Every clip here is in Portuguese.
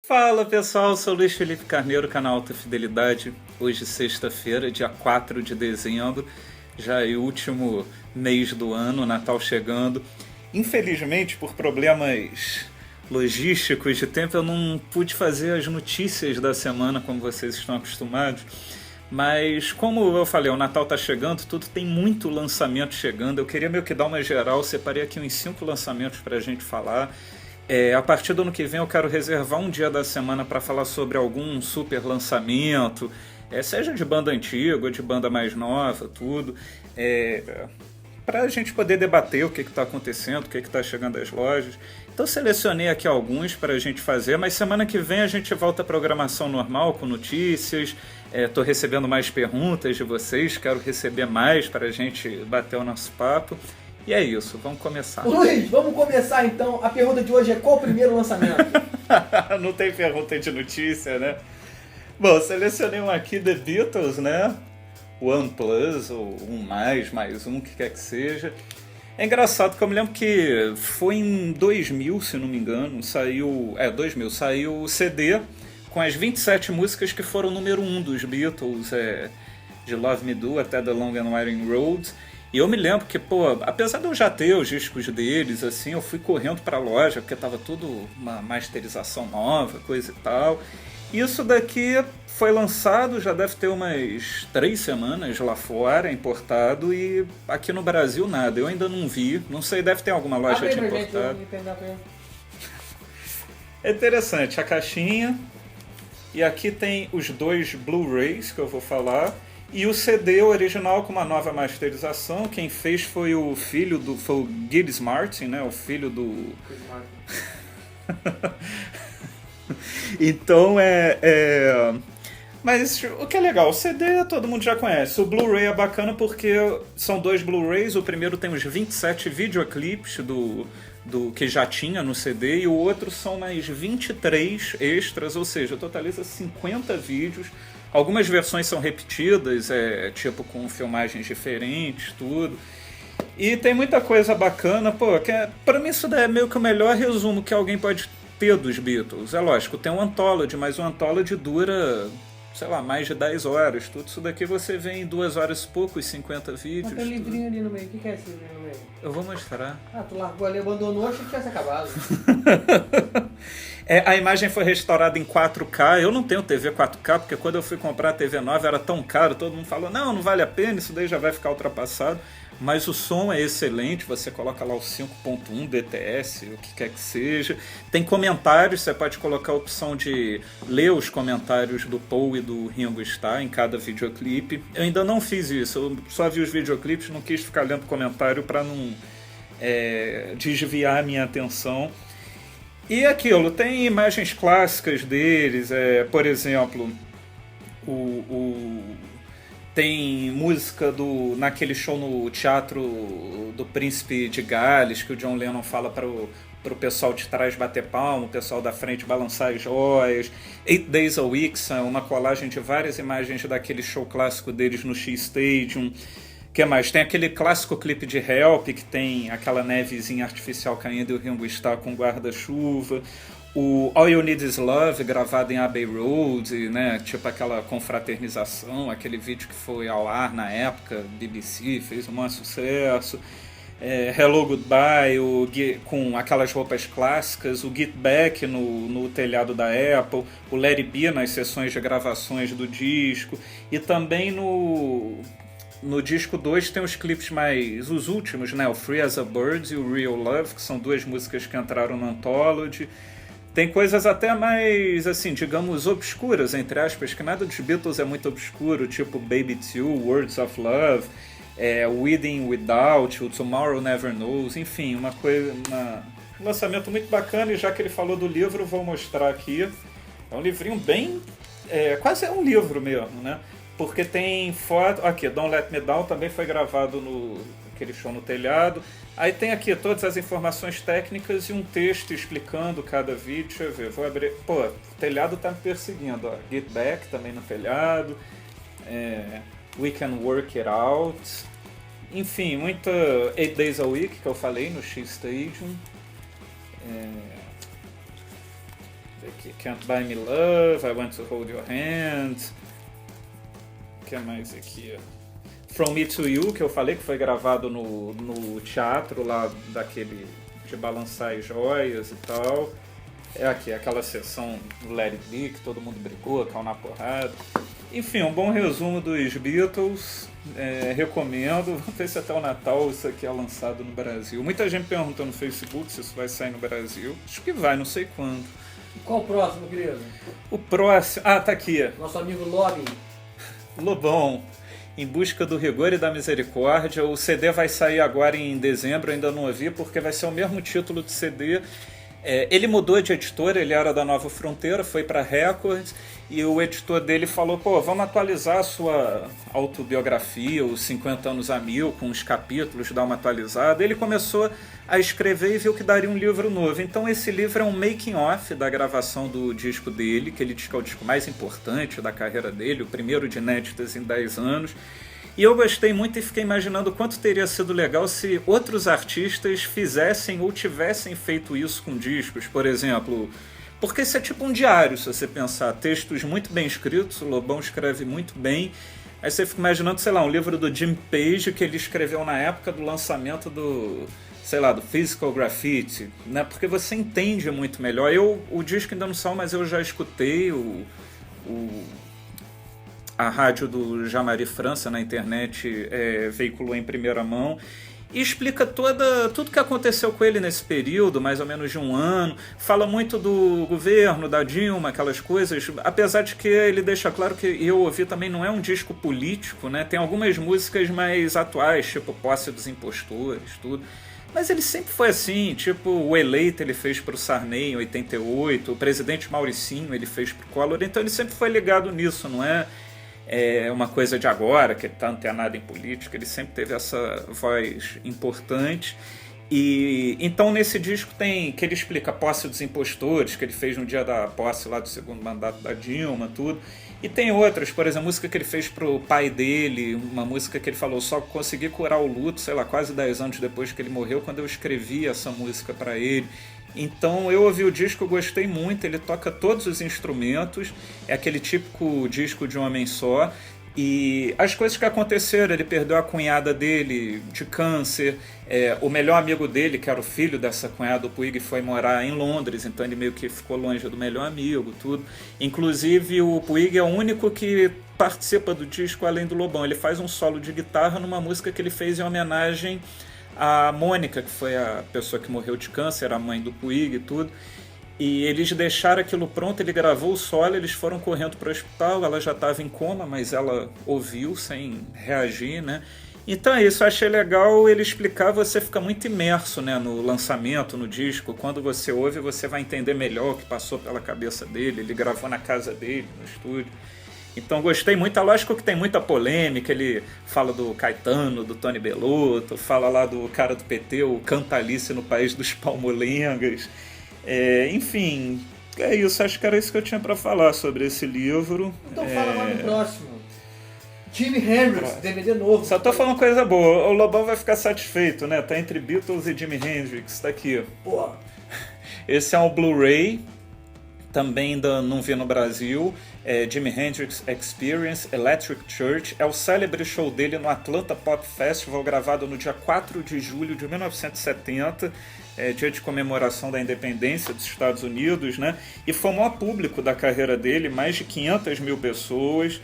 Fala pessoal, sou Luiz Felipe Carneiro, canal Alta Fidelidade. Hoje, sexta-feira, dia 4 de dezembro, já é o último mês do ano, Natal chegando. Infelizmente, por problemas logísticos de tempo, eu não pude fazer as notícias da semana como vocês estão acostumados. Mas como eu falei, o Natal tá chegando, tudo tem muito lançamento chegando. Eu queria meio que dar uma geral, separei aqui uns 5 lançamentos pra gente falar. A partir do ano que vem eu quero reservar um dia da semana para falar sobre algum super lançamento, seja de banda antiga ou de banda mais nova, tudo, para a gente poder debater o que está acontecendo, o que está chegando às lojas. Então selecionei aqui alguns para a gente fazer, mas semana que vem a gente volta à programação normal com notícias. Estou recebendo mais perguntas de vocês, quero receber mais para a gente bater o nosso papo. E é isso, vamos começar. Luiz, vamos começar então. A pergunta de hoje é: qual o primeiro lançamento? Não tem pergunta de notícia, né? Bom, selecionei um aqui, The Beatles, né? One Plus, ou um mais um, que quer que seja. É engraçado que eu me lembro que foi em 2000, se não me engano, saiu o CD com as 27 músicas que foram número 1 dos Beatles, de Love Me Do até The Long and Winding Road. E eu me lembro que, apesar de eu já ter os discos deles, assim, eu fui correndo pra loja, porque tava tudo uma masterização nova, coisa e tal. Isso daqui foi lançado, já deve ter umas 3 semanas lá fora, importado, e aqui no Brasil nada. Eu ainda não vi, não sei, deve ter alguma loja de importado. É interessante, a caixinha, e aqui tem os 2 Blu-rays que eu vou falar. E o CD original com uma nova masterização, quem fez foi o Giles Martin, né? O filho do... Então Mas o que é legal, o CD todo mundo já conhece. O Blu-ray é bacana porque são 2 Blu-rays. O primeiro tem os 27 videoclipes do que já tinha no CD, e o outro são mais 23 extras, ou seja, totaliza 50 vídeos. Algumas versões são repetidas, tipo com filmagens diferentes, tudo. E tem muita coisa bacana, pra mim isso daí é meio que o melhor resumo que alguém pode ter dos Beatles. É lógico, tem um Anthology, mas o Anthology dura, sei lá, mais de 10 horas. Tudo isso daqui você vê em 2 horas e pouco, 50 vídeos. Tem um livrinho ali no meio. O que é esse livrinho no meio? Eu vou mostrar. Ah, tu largou ali, abandonou, achei que tivesse acabado. A imagem foi restaurada em 4K. Eu não tenho TV 4K, porque quando eu fui comprar a TV nova era tão caro, todo mundo falou, não vale a pena, isso daí já vai ficar ultrapassado. Mas o som é excelente, você coloca lá o 5.1 DTS, o que quer que seja. Tem comentários, você pode colocar a opção de ler os comentários do Paul e do Ringo Starr em cada videoclipe. Eu ainda não fiz isso, eu só vi os videoclipes, não quis ficar lendo comentário para não desviar a minha atenção. E aquilo, tem imagens clássicas deles, por exemplo, tem música naquele show no Teatro do Príncipe de Gales, que o John Lennon fala para o pessoal de trás bater palma, o pessoal da frente balançar as joias. 8 Days a Week, uma colagem de várias imagens daquele show clássico deles no Shea Stadium. O que mais? Tem aquele clássico clipe de Help, que tem aquela nevezinha artificial caindo e o Ringo Starr com guarda-chuva. O All You Need Is Love, gravado em Abbey Road, né? Tipo aquela confraternização, aquele vídeo que foi ao ar na época, BBC, fez um maior sucesso. Hello Goodbye, com aquelas roupas clássicas, o Get Back no telhado da Apple, o Let It Be nas sessões de gravações do disco, e também no disco 2 tem os clipes os últimos, né? O Free as a Bird e o Real Love, que são 2 músicas que entraram no Anthology. Tem coisas até mais, assim, digamos, obscuras, entre aspas, que nada dos Beatles é muito obscuro, tipo Baby 2, Words of Love, Within Without, o Tomorrow Never Knows, enfim, um lançamento muito bacana. E já que ele falou do livro, vou mostrar aqui. É um livrinho bem... quase é um livro mesmo, né? Porque tem foto... Aqui, Don't Let Me Down também foi gravado aquele show no telhado. Aí tem aqui todas as informações técnicas e um texto explicando cada vídeo. Deixa eu ver, vou abrir... o telhado tá me perseguindo, ó. Get Back também no telhado. We Can Work It Out. Enfim, muita 8 Days a Week, que eu falei no Shea Stadium. aqui, Can't Buy Me Love, I Want to Hold Your Hand. O que mais aqui? From Me to You, que eu falei que foi gravado no teatro lá daquele de balançar as joias e tal. É aqui, aquela sessão do Let It Be, que todo mundo brigou, caiu na porrada. Enfim, um bom resumo dos Beatles, recomendo. Vamos ver se até o Natal isso aqui é lançado no Brasil. Muita gente perguntou no Facebook se isso vai sair no Brasil. Acho que vai, não sei quando. E qual o próximo, querido? O próximo... Ah, tá aqui. Nosso amigo Lobby. Lobão. Em Busca do Rigor e da Misericórdia. O CD vai sair agora em dezembro, ainda não ouvi, porque vai ser o mesmo título de CD. Ele mudou de editora, ele era da Nova Fronteira, foi para Records, e o editor dele falou, pô, vamos atualizar a sua autobiografia, os 50 anos a mil, com os capítulos, dar uma atualizada. Ele começou a escrever e viu que daria um livro novo. Então esse livro é um making-off da gravação do disco dele, que ele diz que é o disco mais importante da carreira dele, o primeiro de inéditas em 10 anos. E eu gostei muito e fiquei imaginando o quanto teria sido legal se outros artistas fizessem ou tivessem feito isso com discos, por exemplo. Porque isso é tipo um diário, se você pensar. Textos muito bem escritos, o Lobão escreve muito bem. Aí você fica imaginando, sei lá, um livro do Jim Page que ele escreveu na época do lançamento do, sei lá, do Physical Graffiti, né? Porque você entende muito melhor. O disco ainda não saiu, mas eu já escutei a rádio do Jamari França na internet veiculou em primeira mão e explica tudo que aconteceu com ele nesse período, mais ou menos de um ano. Fala muito do governo, da Dilma, aquelas coisas, apesar de que ele deixa claro que eu ouvi também não é um disco político, né? Tem algumas músicas mais atuais, tipo Posse dos Impostores, tudo. Mas ele sempre foi assim, tipo o Eleito ele fez para o Sarney em 88, o Presidente Mauricinho ele fez para o Collor, então ele sempre foi ligado nisso, não é uma coisa de agora, que ele está antenado em política, ele sempre teve essa voz importante. E então nesse disco tem que ele explica a Posse dos Impostores, que ele fez no dia da posse lá do segundo mandato da Dilma, tudo. E tem outras, por exemplo, a música que ele fez pro pai dele, uma música que ele falou, só consegui curar o luto, sei lá, quase 10 anos depois que ele morreu, quando eu escrevi essa música para ele. Então eu ouvi o disco, eu gostei muito, ele toca todos os instrumentos, é aquele típico disco de um homem só, e as coisas que aconteceram, ele perdeu a cunhada dele de câncer, o melhor amigo dele, que era o filho dessa cunhada, o Puig, foi morar em Londres, então ele meio que ficou longe do melhor amigo, tudo. Inclusive o Puig é o único que participa do disco além do Lobão, ele faz um solo de guitarra numa música que ele fez em homenagem a Mônica, que foi a pessoa que morreu de câncer, a mãe do Puig e tudo, e eles deixaram aquilo pronto, ele gravou o solo, eles foram correndo para o hospital, ela já estava em coma, mas ela ouviu sem reagir, né? Então é isso, eu achei legal ele explicar, você fica muito imerso, né, no lançamento, no disco, quando você ouve você vai entender melhor o que passou pela cabeça dele, ele gravou na casa dele, no estúdio. Então gostei muito, é lógico que tem muita polêmica, ele fala do Caetano, do Tony Bellotto, fala lá do cara do PT, o Cantalice no País dos Palmolengas, enfim, é isso, acho que era isso que eu tinha para falar sobre esse livro. Então fala lá no próximo. Jimi Hendrix, DVD novo. Só tô falando coisa boa, o Lobão vai ficar satisfeito, né, tá entre Beatles e Jimi Hendrix, tá aqui. Pô. Esse é um Blu-ray, também ainda não vi no Brasil, Jimi Hendrix Experience Electric Church, é o célebre show dele no Atlanta Pop Festival, gravado no dia 4 de julho de 1970, dia de comemoração da independência dos Estados Unidos, né? E foi o maior público da carreira dele, mais de 500 mil pessoas.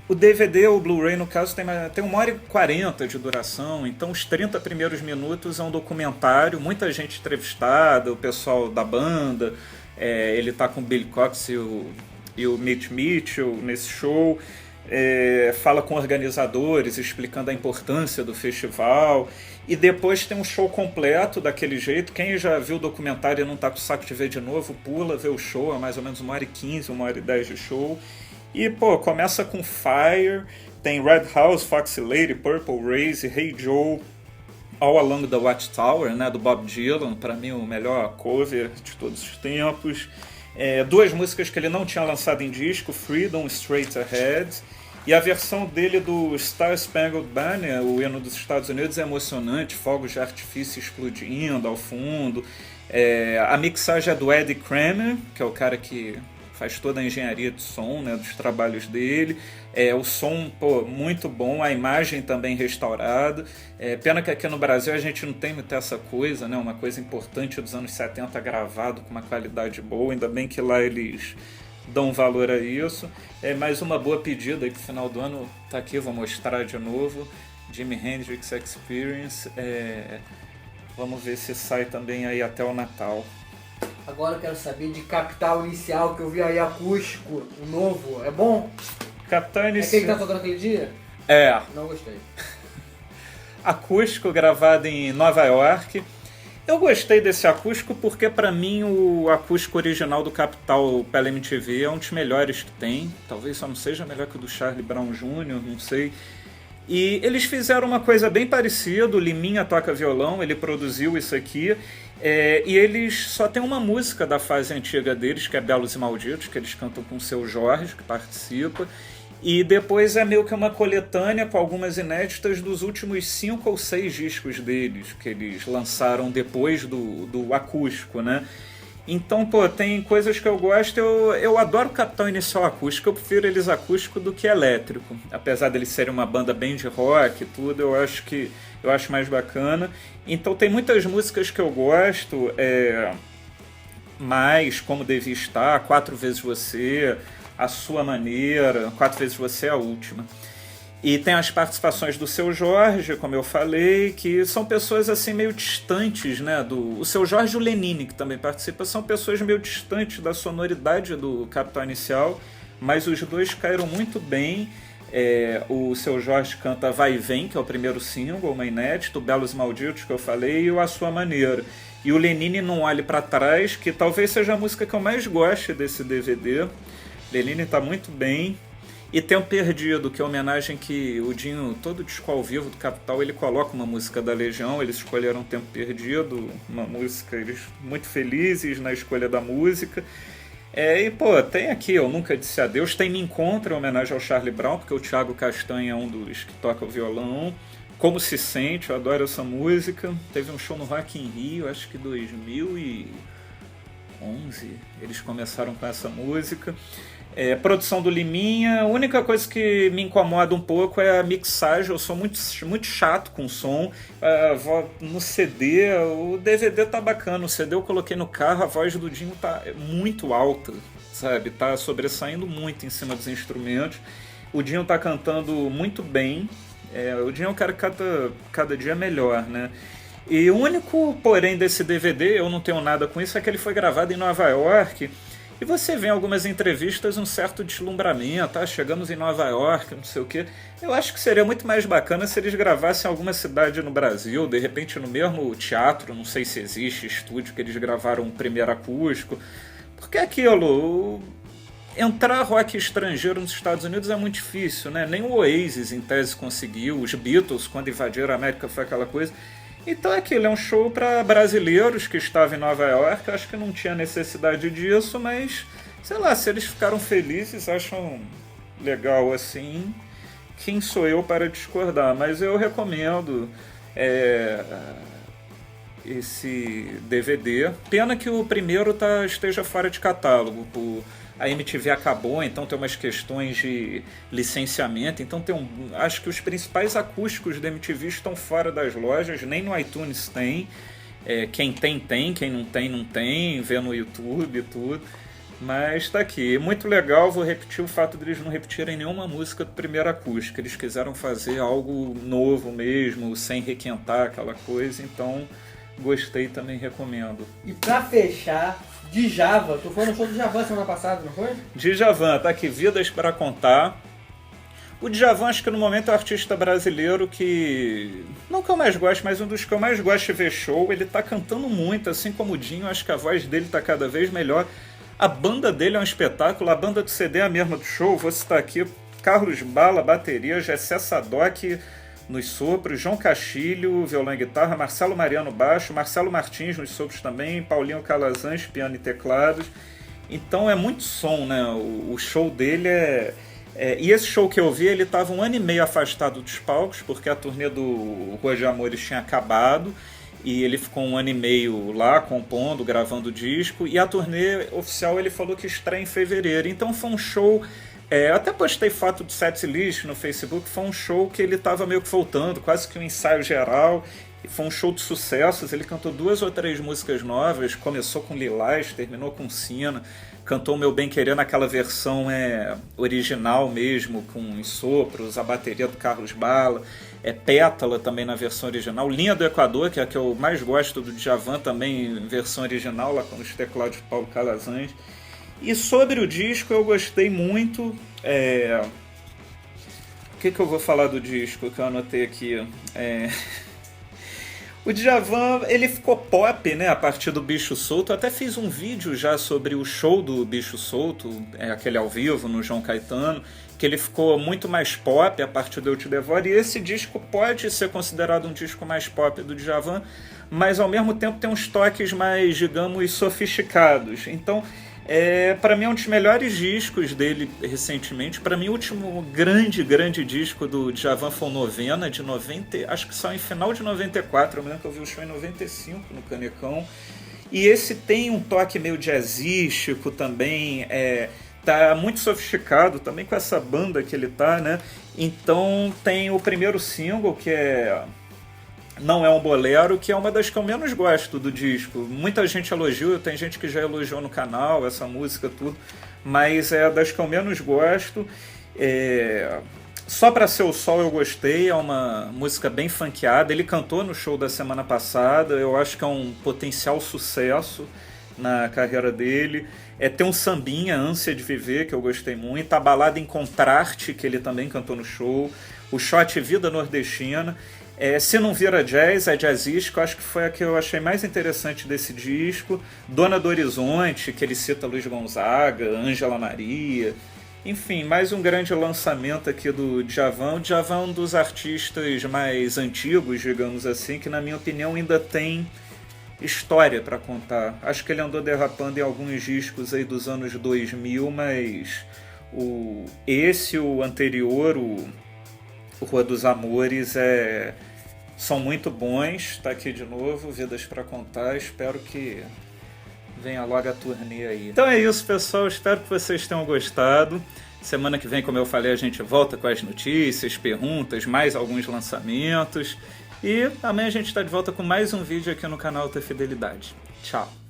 O DVD, o Blu-ray no caso, tem 1h40 de duração, então os 30 primeiros minutos é um documentário, muita gente entrevistada, o pessoal da banda, ele tá com o Billy Cox e o Mitch Mitchell nesse show, fala com organizadores, explicando a importância do festival, e depois tem um show completo daquele jeito. Quem já viu o documentário e não tá com o saco de ver de novo, pula, vê o show, é mais ou menos 1h15, 1h10 de show. E, pô, começa com Fire, tem Red House, Foxy Lady, Purple Raze, Hey Joe, All Along the Watchtower, né, do Bob Dylan, para mim o melhor cover de todos os tempos. Duas músicas que ele não tinha lançado em disco, Freedom, Straight Ahead. E a versão dele do Star Spangled Banner, o hino dos Estados Unidos, é emocionante, fogos de artifício explodindo ao fundo. A mixagem é do Eddie Kramer, que é o cara que faz toda a engenharia de som, né, dos trabalhos dele. O som, muito bom, a imagem também restaurada. Pena que aqui no Brasil a gente não tem muito essa coisa, né, uma coisa importante dos anos 70 gravado com uma qualidade boa, ainda bem que lá eles dão valor a isso. Mais uma boa pedida aí pro final do ano, tá aqui, vou mostrar de novo, Jimi Hendrix Experience. Vamos ver se sai também aí até o Natal. Agora eu quero saber de Capital Inicial, que eu vi aí acústico, o novo, é bom? Capital Inicial... É aquele que tá tocando aquele dia? Não gostei. Acústico gravado em Nova York. Eu gostei desse acústico porque pra mim o acústico original do Capital pela MTV é um dos melhores que tem. Talvez só não seja melhor que o do Charlie Brown Jr., não sei. E eles fizeram uma coisa bem parecida, o Liminha toca violão, ele produziu isso aqui, e eles só tem uma música da fase antiga deles, que é Belos e Malditos, que eles cantam com o Seu Jorge, que participa, e depois é meio que uma coletânea com algumas inéditas dos últimos 5 ou 6 discos deles, que eles lançaram depois do acústico, né? Então, tem coisas que eu gosto. Eu adoro o Capital Inicial acústico, eu prefiro eles acústico do que elétrico. Apesar deles serem uma banda bem de rock e tudo, eu acho mais bacana. Então tem muitas músicas que eu gosto, mais Como Devia Estar, 4 Vezes Você, A Sua Maneira, 4 Vezes Você é a última. E tem as participações do Seu Jorge, como eu falei, que são pessoas assim meio distantes, né? O Seu Jorge e o Lenine, que também participa, são pessoas meio distantes da sonoridade do Capital Inicial, mas os dois caíram muito bem. O Seu Jorge canta Vai e Vem, que é o primeiro single, uma inédita, o Belos e Malditos, que eu falei, e o A Sua Maneira. E o Lenine Não Olhe Pra Trás, que talvez seja a música que eu mais goste desse DVD. Lenine tá muito bem. E Tempo Perdido, que é a homenagem que o Dinho, todo disco ao vivo do Capital, ele coloca uma música da Legião, eles escolheram Tempo Perdido, uma música, eles muito felizes na escolha da música. Tem aqui Eu Nunca Disse Adeus, tem Me Encontra, em homenagem ao Charlie Brown, porque o Thiago Castanha é um dos que toca o violão. Como Se Sente, eu adoro essa música. Teve um show no Rock in Rio, acho que 2011, eles começaram com essa música. Produção do Liminha. A única coisa que me incomoda um pouco é a mixagem. Eu sou muito, muito chato com som. No CD, o DVD tá bacana. O CD eu coloquei no carro, a voz do Dinho tá muito alta, sabe? Tá sobressaindo muito em cima dos instrumentos. O Dinho tá cantando muito bem. O Dinho é um cara que cada dia melhor, né? E o único porém desse DVD, eu não tenho nada com isso, é que ele foi gravado em Nova York. E você vê em algumas entrevistas um certo deslumbramento, chegamos em Nova York, não sei o quê. Eu acho que seria muito mais bacana se eles gravassem em alguma cidade no Brasil, de repente no mesmo teatro, não sei se existe estúdio que eles gravaram um primeiro acústico. Porque aquilo, entrar rock estrangeiro nos Estados Unidos é muito difícil, né? Nem o Oasis em tese conseguiu, os Beatles quando invadiram a América foi aquela coisa. Então aquilo é um show para brasileiros que estavam em Nova York, acho que não tinha necessidade disso, mas, sei lá, se eles ficaram felizes, acham legal assim, quem sou eu para discordar? Mas eu recomendo esse DVD. Pena que o primeiro esteja fora de catálogo, a MTV acabou, então tem umas questões de licenciamento, então acho que os principais acústicos da MTV estão fora das lojas, nem no iTunes tem, quem tem, quem não tem, vê no YouTube e tudo, mas tá aqui, muito legal. Vou repetir o fato de eles não repetirem nenhuma música do primeiro acústico, eles quiseram fazer algo novo mesmo, sem requentar aquela coisa, então gostei, também recomendo. E pra fechar, Djavan, tu foi no show do Djavan semana passada, não foi? Djavan, tá aqui, Vidas para Contar. O Djavan, acho que no momento é o artista brasileiro que, não que eu mais gosto, mas um dos que eu mais gosto de ver show. Ele tá cantando muito, assim como o Dinho, acho que a voz dele tá cada vez melhor. A banda dele é um espetáculo, a banda do CD é a mesma do show, vou citar aqui: Carlos Bala, bateria, Gessé Sadoc nos sopros, João Castilho, violão e guitarra, Marcelo Mariano baixo, Marcelo Martins nos sopros também, Paulinho Calazans, piano e teclados. Então é muito som, né? O show dele E esse show que eu vi, ele estava 1 ano e meio afastado dos palcos, porque a turnê do Rua de Amores tinha acabado, e ele ficou 1 ano e meio lá, compondo, gravando o disco, e a turnê oficial ele falou que estreia em fevereiro. Então foi um show... eu até postei foto do setlist no Facebook, foi um show que ele estava meio que voltando, quase que um ensaio geral. Foi um show de sucessos, ele cantou 2 ou 3 músicas novas, começou com Lilás, terminou com Sina, cantou Meu Bem Querer naquela versão original mesmo, com os sopros, a bateria do Carlos Bala, Pétala também na versão original, Linha do Equador, que é a que eu mais gosto do Djavan, também em versão original, lá com os teclados de Paulo Calazans. E sobre o disco eu gostei muito. O que eu vou falar do disco que eu anotei aqui? O Djavan, ele ficou pop, né, a partir do Bicho Solto. Eu até fiz um vídeo já sobre o show do Bicho Solto, aquele ao vivo no João Caetano, que ele ficou muito mais pop a partir do Eu Te Devoro. E esse disco pode ser considerado um disco mais pop do Djavan, mas ao mesmo tempo tem uns toques mais, digamos, sofisticados. Então, para mim é um dos melhores discos dele recentemente. Para mim o último grande disco do Djavan foi o Novena, de 90, acho que só em final de 94, eu me lembro que eu vi o show em 95 no Canecão. E esse tem um toque meio jazzístico também, tá muito sofisticado também com essa banda que ele tá, né? Então tem o primeiro single, que Não É um Bolero, que é uma das que eu menos gosto do disco. Muita gente elogiou, tem gente que já elogiou no canal essa música, tudo, mas é das que eu menos gosto. Só Pra Ser o Sol eu gostei, é uma música bem funkeada. Ele cantou no show da semana passada, eu acho que é um potencial sucesso na carreira dele. Tem um sambinha, Ânsia de Viver, que eu gostei muito. A balada Encontrar-te, que ele também cantou no show. O shot Vida Nordestina. Se Não Vira Jazz, é jazzístico, acho que foi a que eu achei mais interessante desse disco. Dona do Horizonte, que ele cita Luiz Gonzaga, Ângela Maria. Enfim, mais um grande lançamento aqui do Djavan. O Djavan é um dos artistas mais antigos, digamos assim, que na minha opinião ainda tem história para contar. Acho que ele andou derrapando em alguns discos aí dos anos 2000, mas o anterior, o Rua dos Amores, são muito bons. Tá aqui de novo, Vidas pra Contar. Espero que venha logo a turnê aí. Então é isso, pessoal. Espero que vocês tenham gostado. Semana que vem, como eu falei, a gente volta com as notícias, perguntas, mais alguns lançamentos. E amanhã a gente está de volta com mais um vídeo aqui no canal Alta Fidelidade. Tchau!